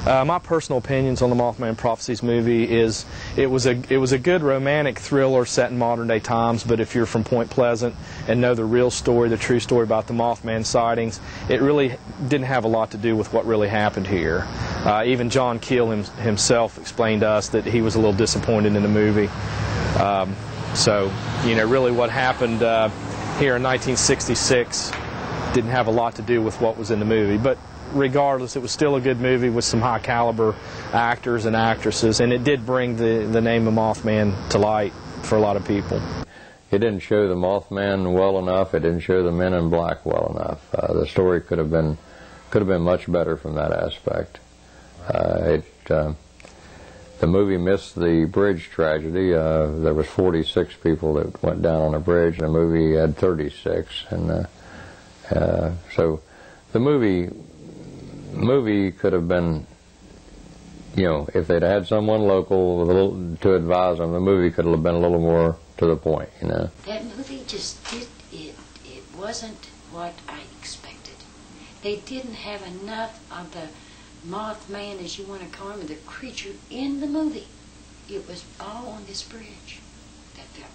My personal opinions on the Mothman Prophecies movie is it was a good romantic thriller set in modern day times, but if you're from Point Pleasant and know the real story, the true story about the Mothman sightings, it really didn't have a lot to do with what really happened here. Even John Keel himself explained to us that he was a little disappointed in the movie. So, you know, really what happened here in 1966 didn't have a lot to do with what was in the movie. But regardless, it was still a good movie with some high caliber actors and actresses, and it did bring the name of Mothman to light for a lot of people. It didn't show the Mothman well enough. It didn't show the Men in Black well enough. The story could have been much better from that aspect. The movie missed the bridge tragedy. There was 46 people that went down on a bridge, and the movie had 36, and so the movie could have been, you know, if they'd had someone local to advise them, the movie could have been a little more to the point, you know. That movie just it wasn't what I expected. They didn't have enough of the Mothman, as you want to call him, the creature in the movie. It was all on this bridge.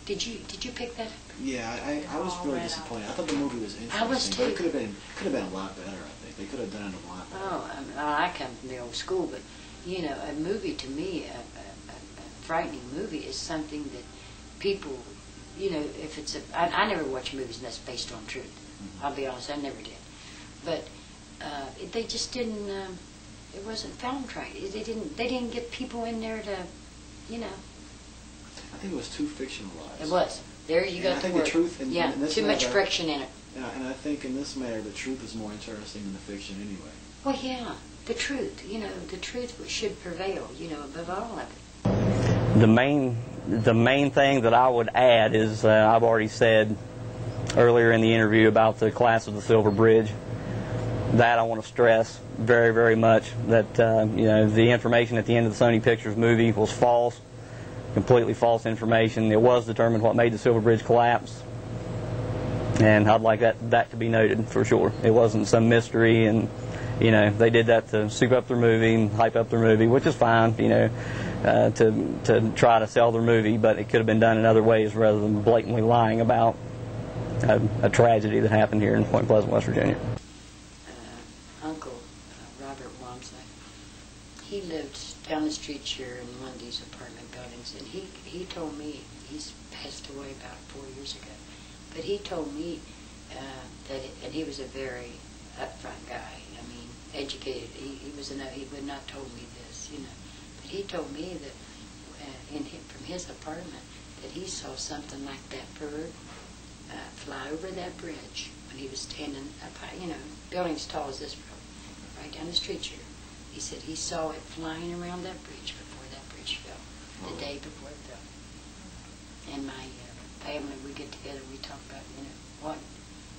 Did you pick that up? Yeah, I was really disappointed. I thought the movie was interesting. I was too. But it could have been a lot better, I think. They could have done it a lot better. Oh, I come from the old school, but you know, a movie to me, a frightening movie is something that people, you know, if it's I never watch movies that's based on truth. Mm-hmm. I'll be honest, I never did. But they just didn't. It wasn't filmed right. They didn't get people in there to, you know. I think it was too fictionalized. It was. There you go. I think the truth in this too matter, much friction in it. Yeah, and I think in this matter the truth is more interesting than the fiction anyway. Well, yeah, the truth. You know, the truth should prevail. You know, above all of it. The main thing that I would add is I've already said earlier in the interview about the collapse of the Silver Bridge. That I want to stress very, very much that you know, the information at the end of the Sony Pictures movie was false, completely false information. It was determined what made the Silver Bridge collapse, and I'd like that to be noted for sure. It wasn't some mystery, and you know, they did that to soup up their movie and hype up their movie, which is fine, you know, to try to sell their movie, but it could have been done in other ways rather than blatantly lying about a tragedy that happened here in Point Pleasant, West Virginia. He lived down the street here in one of these apartment buildings, and he told me, he's passed away about 4 years ago, but he told me and he was a very upfront guy. I mean, educated. He would not told me this, you know, but he told me that from his apartment that he saw something like that bird fly over that bridge when he was standing up high, you know, building as tall as this building, right down the street here. He said he saw it flying around that bridge before that bridge fell, the day before it fell. And my family, we get together, we talk about, you know, what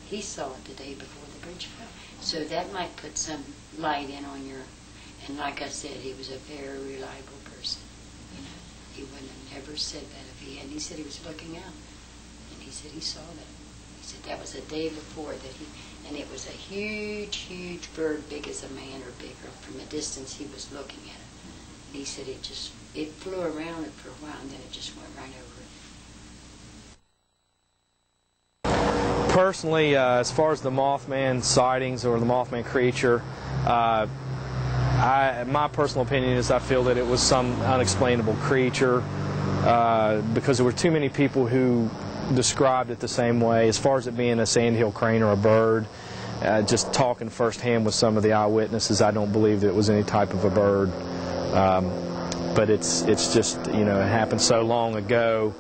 he saw it the day before the bridge fell. So that might put some light in on your, and like I said, he was a very reliable person. You know, he wouldn't have never said that if he hadn't. He said he was looking out, and he said he saw that. He said that was the day before that and it was a huge, huge bird, big as a man or bigger. From a distance, he was looking at it. And he said it flew around it for a while, and then it just went right over it. Personally, as far as the Mothman sightings or the Mothman creature, my personal opinion is I feel that it was some unexplainable creature because there were too many people who described it the same way. As far as it being a sandhill crane or a bird, just talking firsthand with some of the eyewitnesses, I don't believe that it was any type of a bird. But it's just, you know, it happened so long ago,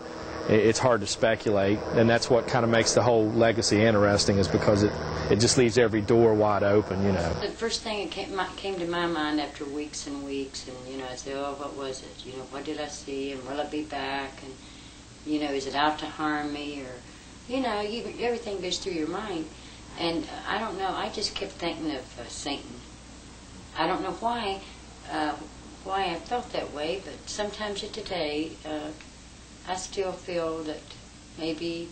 it's hard to speculate, and that's what kind of makes the whole legacy interesting, is because it just leaves every door wide open, you know. The first thing that came to my mind after weeks and weeks, and you know, I said, oh, what was it? You know, what did I see, and will I be back, and you know, is it out to harm me, or you know, everything goes through your mind, and I don't know. I just kept thinking of Satan. I don't know why I felt that way, but sometimes today. I still feel that maybe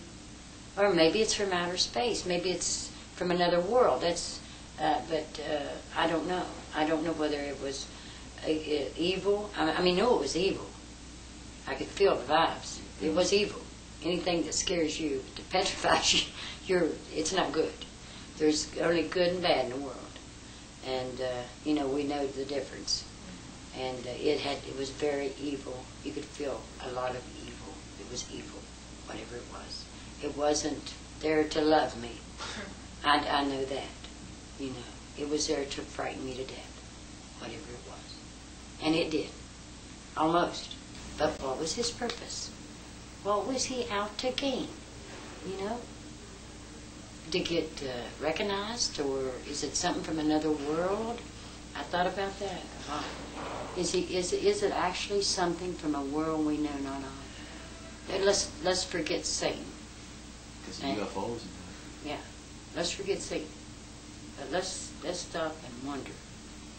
it's from outer space, maybe it's from another world. But I don't know. I don't know whether it was evil. I mean, no, it was evil. I could feel the vibes. It was evil. Anything that scares you, that petrifies you, it's not good. There's only good and bad in the world. And, you know, we know the difference. And it was very evil. You could feel a lot of evil. It was evil, whatever it was. It wasn't there to love me. I know that, you know. It was there to frighten me to death, whatever it was. And it did, almost. But what was his purpose? What was he out to gain, you know? To get recognized, or is it something from another world? I thought about that. Is it actually something from a world we know not of? And let's forget Satan. Because UFOs. Yeah, let's forget Satan. But let's stop and wonder.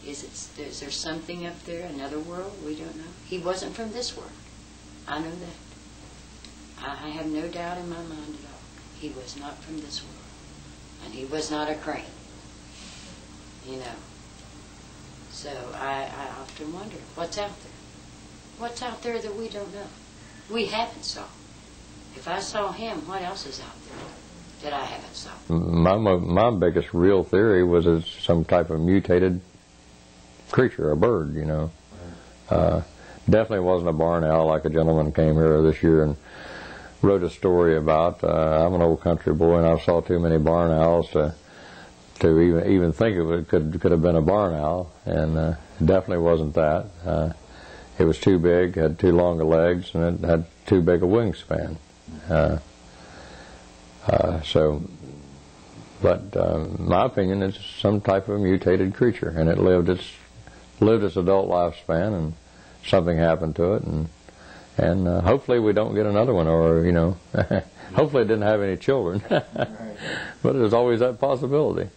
Is there something up there, another world we don't know? He wasn't from this world. I know that. I have no doubt in my mind at all. He was not from this world. And he was not a crane, you know. So I often wonder, what's out there? What's out there that we don't know? We haven't saw. If I saw him, what else is out there that I haven't saw? My biggest real theory was it's some type of mutated creature, a bird, you know. Definitely wasn't a barn owl like a gentleman came here this year and wrote a story about. I'm an old country boy, and I saw too many barn owls to even think of it could have been a barn owl, and it definitely wasn't that. It was too big, had too long of legs, and it had too big a wingspan. But my opinion, it's some type of mutated creature, and it lived its adult lifespan, and something happened to it, and hopefully we don't get another one, or, you know, hopefully it didn't have any children. But there's always that possibility.